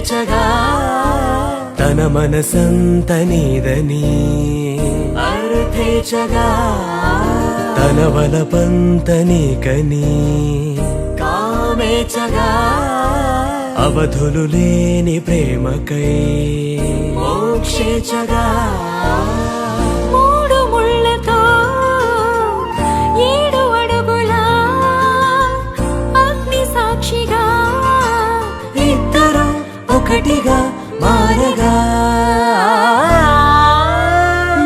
పేచగా తన మనసంత నీదని అర్థేచగా తన వలపంత నీకని కామేచగా అవధులు లేని ప్రేమకై మోక్షేచగా మూడు ముళ్ళతో 7 అడుగుల అగ్ని సాక్షిగా ఇద్దరు ఒకటిగా మారగా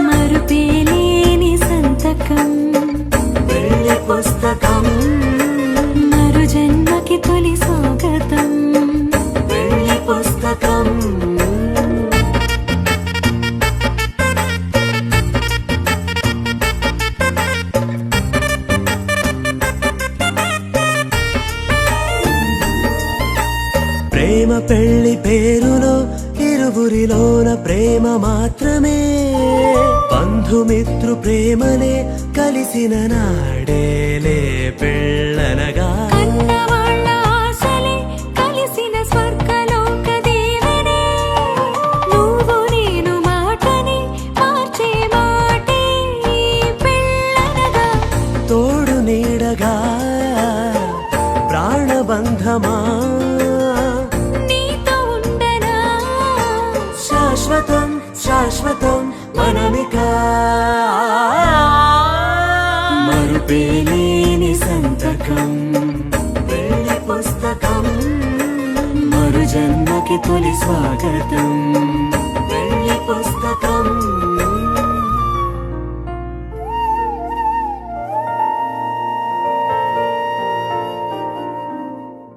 మరుపేలేని సంతకం పెళ్లి పుస్తకం మరు జన్మకి తొలి స్వాగతం పెళ్లి పుస్తకం ప్రేమ పెళ్లి పేరులో ఇరువురిలోన ప్రేమ మాత్రమే బంధుమిత్రు ప్రేమలే కలిసిన నాడేలే పెళ్ళనగా కన్నవాళ్ళ ఆశలే కలిసిన స్వర్గలోక దీవెనే నువ్వు నేను మాటని మార్చే మాటే పెళ్ళనగా తోడు నీడగా ప్రాణబంధమా నీతో ఉండనా శాశ్వతం శాశ్వతం మనమిక మరుపేలేని సంతకం పెళ్లి పుస్తకం మరు జన్మకి తొలి స్వాగతం